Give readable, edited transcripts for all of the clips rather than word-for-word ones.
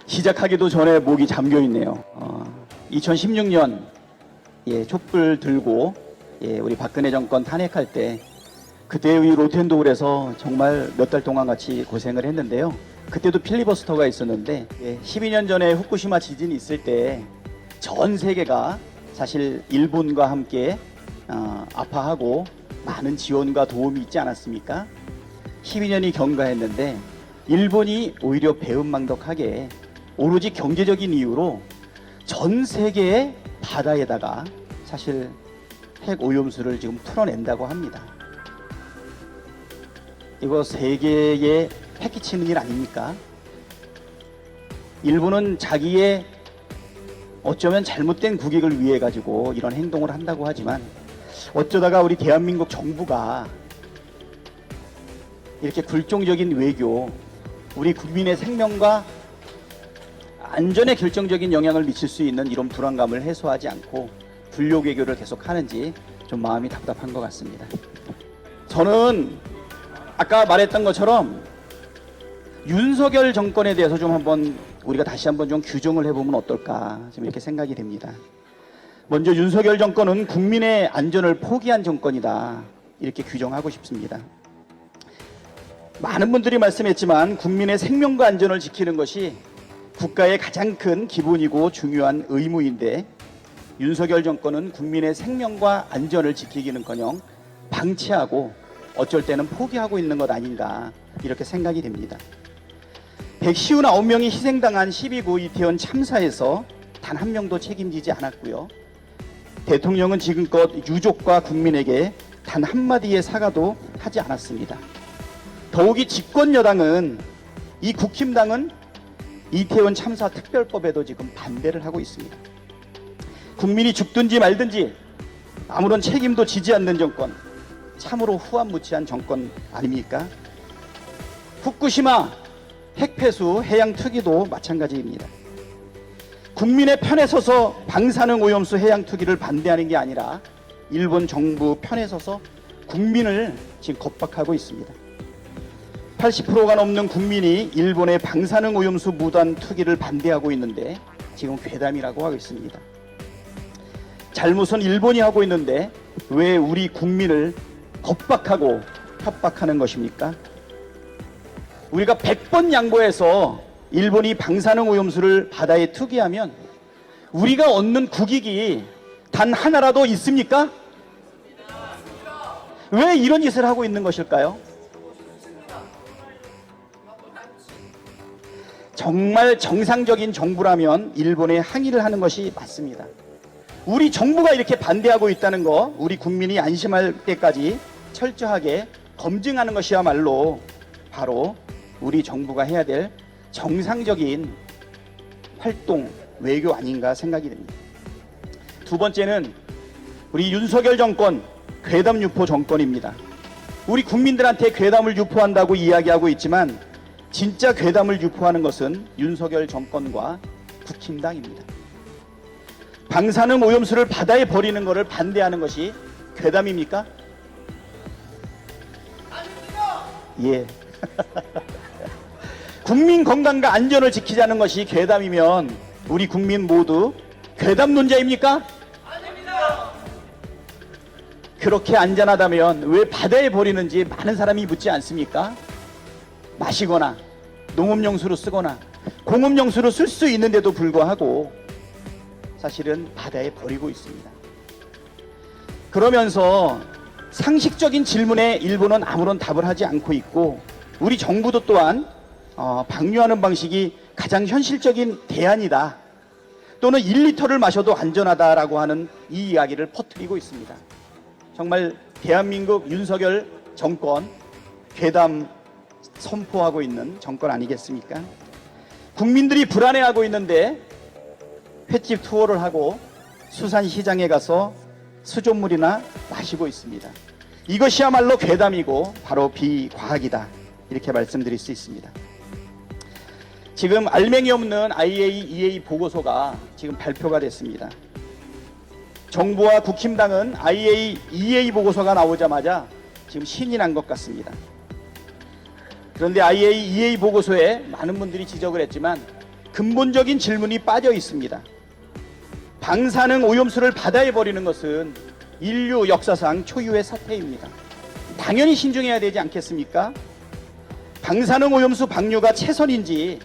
시작하기도 전에 목이 잠겨 있네요. 2016년 촛불 들고 우리 박근혜 정권 탄핵할 때 그때 우리 로텐도울에서 정말 몇 달 동안 같이 고생을 했는데요. 그때도 필리버스터가 있었는데 12년 전에 후쿠시마 지진이 있을 때 전 세계가 사실 일본과 함께 아파하고 많은 지원과 도움이 있지 않았습니까? 12년이 경과했는데 일본이 오히려 배은망덕하게 오로지 경제적인 이유로 전 세계의 바다에다가 사실 핵 오염수를 지금 풀어낸다고 합니다. 이거 세계에 패기치는 일 아닙니까? 일본은 자기의 어쩌면 잘못된 국익을 위해 가지고 이런 행동을 한다고 하지만 어쩌다가 우리 대한민국 정부가 이렇게 굴종적인 외교, 우리 국민의 생명과 안전에 결정적인 영향을 미칠 수 있는 이런 불안감을 해소하지 않고 불력 외교를 계속 하는지 좀 마음이 답답한 것 같습니다. 저는 아까 말했던 것처럼 윤석열 정권에 대해서 좀 한번 우리가 다시 한번 좀 규정을 해보면 어떨까 좀 이렇게 생각이 됩니다. 먼저 윤석열 정권은 국민의 안전을 포기한 정권이다 이렇게 규정하고 싶습니다. 많은 분들이 말씀했지만 국민의 생명과 안전을 지키는 것이 국가의 가장 큰 기본이고 중요한 의무인데 윤석열 정권은 국민의 생명과 안전을 지키기는커녕 방치하고 어쩔 때는 포기하고 있는 것 아닌가 이렇게 생각이 됩니다. 159명이 희생당한 12구 이태원 참사에서 단 한 명도 책임지지 않았고요. 대통령은 지금껏 유족과 국민에게 단 한마디의 사과도 하지 않았습니다. 더욱이 집권 여당은 이 국힘당은 이태원 참사 특별법에도 지금 반대를 하고 있습니다. 국민이 죽든지 말든지 아무런 책임도 지지 않는 정권, 참으로 후한무치한 정권 아닙니까? 후쿠시마 핵폐수 해양 투기도 마찬가지입니다. 국민의 편에 서서 방사능 오염수 해양 투기를 반대하는 게 아니라 일본 정부 편에 서서 국민을 지금 겁박하고 있습니다. 80%가 넘는 국민이 일본의 방사능 오염수 무단 투기를 반대하고 있는데 지금 괴담이라고 하고 있습니다. 잘못은 일본이 하고 있는데 왜 우리 국민을 겁박하고 협박하는 것입니까? 우리가 100번 양보해서 일본이 방사능 오염수를 바다에 투기하면 우리가 얻는 국익이 단 하나라도 있습니까? 왜 이런 짓을 하고 있는 것일까요? 정말 정상적인 정부라면 일본에 항의를 하는 것이 맞습니다. 우리 정부가 이렇게 반대하고 있다는 거 우리 국민이 안심할 때까지 철저하게 검증하는 것이야말로 바로 우리 정부가 해야 될 정상적인 활동, 외교 아닌가 생각이 됩니다. 두 번째는 우리 윤석열 정권 괴담 유포 정권입니다. 우리 국민들한테 괴담을 유포한다고 이야기하고 있지만 진짜 괴담을 유포하는 것은 윤석열 정권과 국힘당입니다. 방사능 오염수를 바다에 버리는 것을 반대하는 것이 괴담입니까? 아닙니다. 예. 국민 건강과 안전을 지키자는 것이 괴담이면 우리 국민 모두 괴담론자입니까? 아닙니다. 그렇게 안전하다면 왜 바다에 버리는지 많은 사람이 묻지 않습니까? 마시거나 농업용수로 쓰거나 공업용수로 쓸 수 있는데도 불구하고 사실은 바다에 버리고 있습니다. 그러면서 상식적인 질문에 일본은 아무런 답을 하지 않고 있고 우리 정부도 또한 방류하는 방식이 가장 현실적인 대안이다 또는 1리터를 마셔도 안전하다라고 하는 이 이야기를 퍼뜨리고 있습니다. 정말 대한민국 윤석열 정권 괴담 선포하고 있는 정권 아니겠습니까? 국민들이 불안해하고 있는데 횟집 투어를 하고 수산시장에 가서 수돗물이나 마시고 있습니다. 이것이야말로 괴담이고 바로 비과학이다 이렇게 말씀드릴 수 있습니다. 지금 알맹이 없는 IAEA 보고서가 지금 발표가 됐습니다. 정부와 국힘당은 IAEA 보고서가 나오자마자 지금 신이 난 것 같습니다. 그런데 IAEA 보고서에 많은 분들이 지적을 했지만 근본적인 질문이 빠져 있습니다. 방사능 오염수를 바다에 버리는 것은 인류 역사상 초유의 사태입니다. 당연히 신중해야 되지 않겠습니까? 방사능 오염수 방류가 최선인지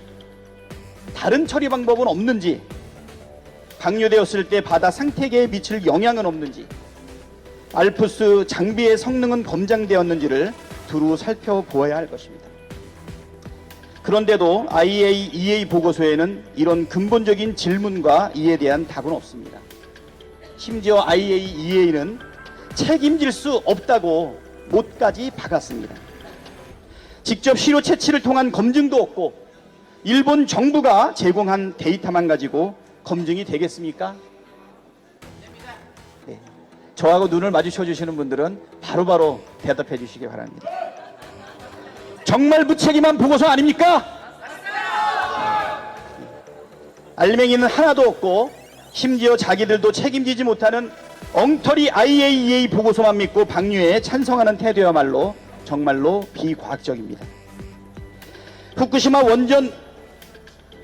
다른 처리 방법은 없는지, 방류되었을 때 바다 생태계에 미칠 영향은 없는지, 알프스 장비의 성능은 검증되었는지를 두루 살펴보아야 할 것입니다. 그런데도 IAEA 보고서에는 이런 근본적인 질문과 이에 대한 답은 없습니다. 심지어 IAEA는 책임질 수 없다고 못까지 박았습니다. 직접 시료 채취를 통한 검증도 없고 일본 정부가 제공한 데이터만 가지고 검증이 되겠습니까? 네. 저하고 눈을 마주쳐 주시는 분들은 바로바로 대답해 주시기 바랍니다. 정말 무책임한 보고서 아닙니까? 알맹이는 하나도 없고 심지어 자기들도 책임지지 못하는 엉터리 IAEA 보고서만 믿고 방류에 찬성하는 태도야말로 정말로 비과학적입니다. 후쿠시마 원전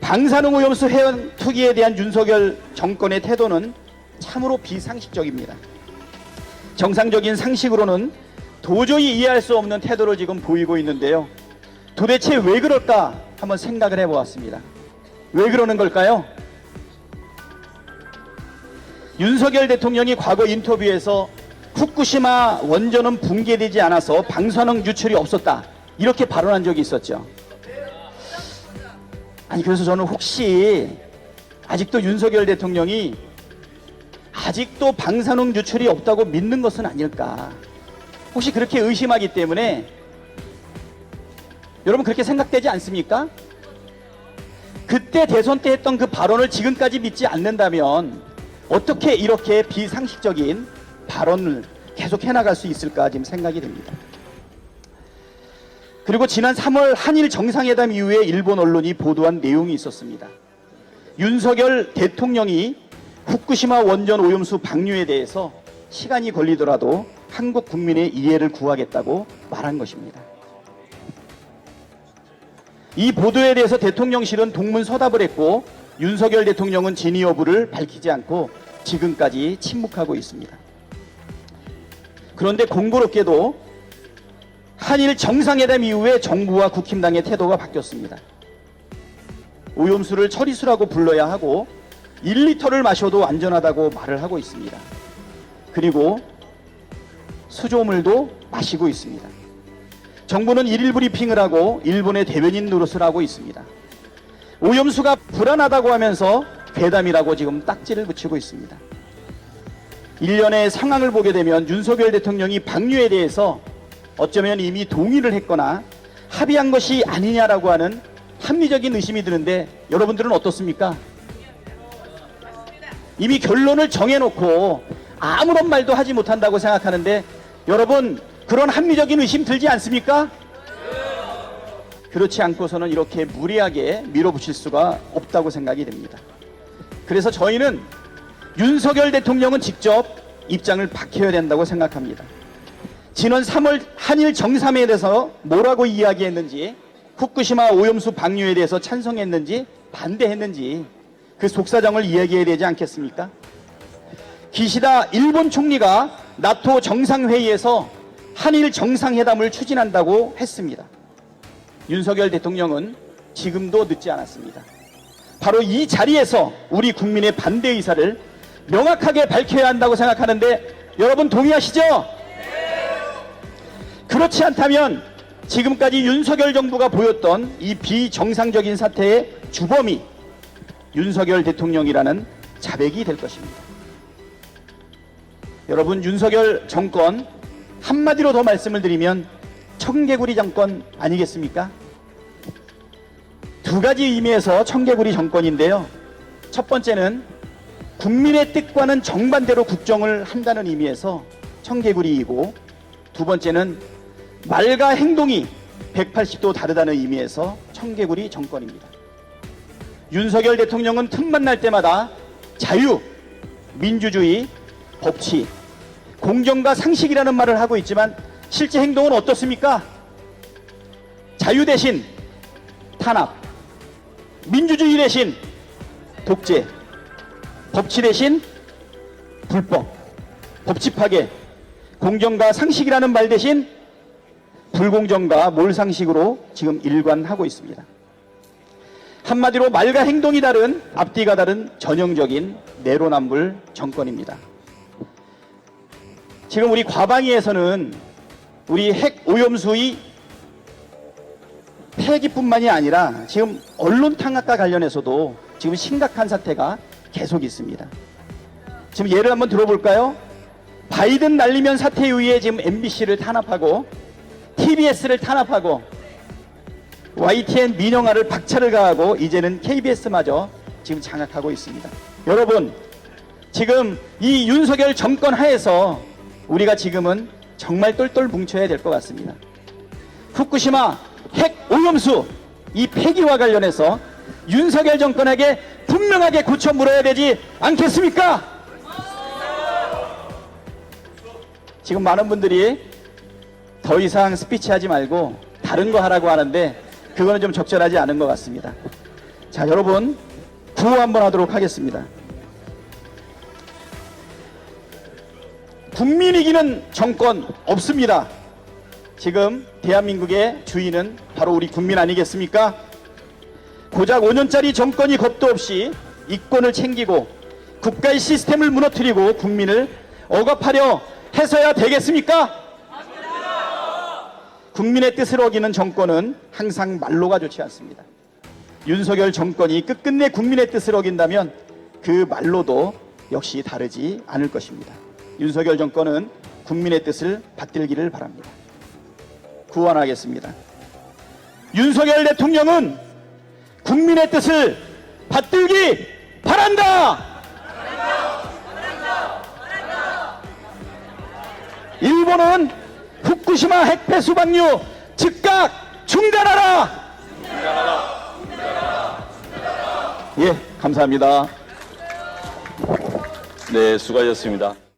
방사능 오염수 해양 투기에 대한 윤석열 정권의 태도는 참으로 비상식적입니다. 정상적인 상식으로는 도저히 이해할 수 없는 태도를 지금 보이고 있는데요. 도대체 왜 그럴까 한번 생각을 해보았습니다. 왜 그러는 걸까요? 윤석열 대통령이 과거 인터뷰에서 후쿠시마 원전은 붕괴되지 않아서 방사능 유출이 없었다, 이렇게 발언한 적이 있었죠. 아니, 그래서 저는 혹시 아직도 윤석열 대통령이 아직도 방사능 유출이 없다고 믿는 것은 아닐까, 혹시 그렇게 의심하기 때문에, 여러분 그렇게 생각되지 않습니까? 그때 대선 때 했던 그 발언을 지금까지 믿지 않는다면 어떻게 이렇게 비상식적인 발언을 계속 해나갈 수 있을까 지금 생각이 됩니다. 그리고 지난 3월 한일 정상회담 이후에 일본 언론이 보도한 내용이 있었습니다. 윤석열 대통령이 후쿠시마 원전 오염수 방류에 대해서 시간이 걸리더라도 한국 국민의 이해를 구하겠다고 말한 것입니다. 이 보도에 대해서 대통령실은 동문서답을 했고 윤석열 대통령은 진위 여부를 밝히지 않고 지금까지 침묵하고 있습니다. 그런데 공교롭게도 한일 정상회담 이후에 정부와 국힘당의 태도가 바뀌었습니다. 오염수를 처리수라고 불러야 하고 1리터를 마셔도 안전하다고 말을 하고 있습니다. 그리고 수조물도 마시고 있습니다. 정부는 일일 브리핑을 하고 일본의 대변인 노릇을 하고 있습니다. 오염수가 불안하다고 하면서 괴담이라고 지금 딱지를 붙이고 있습니다. 일련의 상황을 보게 되면 윤석열 대통령이 방류에 대해서 어쩌면 이미 동의를 했거나 합의한 것이 아니냐라고 하는 합리적인 의심이 드는데, 여러분들은 어떻습니까? 이미 결론을 정해놓고 아무런 말도 하지 못한다고 생각하는데, 여러분 그런 합리적인 의심 들지 않습니까? 그렇지 않고서는 이렇게 무리하게 밀어붙일 수가 없다고 생각이 됩니다. 그래서 저희는 윤석열 대통령은 직접 입장을 밝혀야 된다고 생각합니다. 지난 3월 한일 정상회담에서 뭐라고 이야기했는지, 후쿠시마 오염수 방류에 대해서 찬성했는지 반대했는지 그 속사정을 이야기해야 되지 않겠습니까? 기시다 일본 총리가 나토 정상회의에서 한일 정상회담을 추진한다고 했습니다. 윤석열 대통령은 지금도 늦지 않았습니다. 바로 이 자리에서 우리 국민의 반대 의사를 명확하게 밝혀야 한다고 생각하는데, 여러분 동의하시죠? 그렇지 않다면 지금까지 윤석열 정부가 보였던 이 비정상적인 사태의 주범이 윤석열 대통령이라는 자백이 될 것입니다. 여러분, 윤석열 정권 한마디로 더 말씀을 드리면 청개구리 정권 아니겠습니까? 두 가지 의미에서 청개구리 정권인데요. 첫 번째는 국민의 뜻과는 정반대로 국정을 한다는 의미에서 청개구리이고, 두 번째는 말과 행동이 180도 다르다는 의미에서 청개구리 정권입니다. 윤석열 대통령은 틈만 날 때마다 자유, 민주주의, 법치, 공정과 상식이라는 말을 하고 있지만 실제 행동은 어떻습니까? 자유 대신 탄압, 민주주의 대신 독재, 법치 대신 불법, 법치 파괴, 공정과 상식이라는 말 대신 불공정과 몰상식으로 지금 일관하고 있습니다. 한마디로 말과 행동이 다른, 앞뒤가 다른 전형적인 내로남불 정권입니다. 지금 우리 과방위에서는 우리 핵 오염수의 폐기뿐만이 아니라 지금 언론 탄압과 관련해서도 지금 심각한 사태가 계속 있습니다. 지금 예를 한번 들어볼까요? 바이든 날리면 사태 이후에 지금 MBC를 탄압하고 TBS를 탄압하고 YTN 민영화를 박차를 가하고 이제는 KBS마저 지금 장악하고 있습니다. 여러분, 지금 이 윤석열 정권 하에서 우리가 지금은 정말 똘똘 뭉쳐야 될 것 같습니다. 후쿠시마 핵 오염수 이 폐기와 관련해서 윤석열 정권에게 분명하게 고쳐 물어야 되지 않겠습니까? 지금 많은 분들이 더 이상 스피치 하지 말고 다른 거 하라고 하는데 그거는 좀 적절하지 않은 것 같습니다. 자, 여러분 구호 한번 하도록 하겠습니다. 국민 이기는 정권 없습니다. 지금 대한민국의 주인은 바로 우리 국민 아니겠습니까? 고작 5년짜리 정권이 겁도 없이 이권을 챙기고 국가의 시스템을 무너뜨리고 국민을 억압하려 해서야 되겠습니까? 국민의 뜻을 어기는 정권은 항상 말로가 좋지 않습니다. 윤석열 정권이 끝끝내 국민의 뜻을 어긴다면 그 말로도 역시 다르지 않을 것입니다. 윤석열 정권은 국민의 뜻을 받들기를 바랍니다. 구원하겠습니다. 윤석열 대통령은 국민의 뜻을 받들기 바란다! 일본은 후쿠시마 핵폐수 방류 즉각 중단하라! 예, 감사합니다. 네, 수고하셨습니다.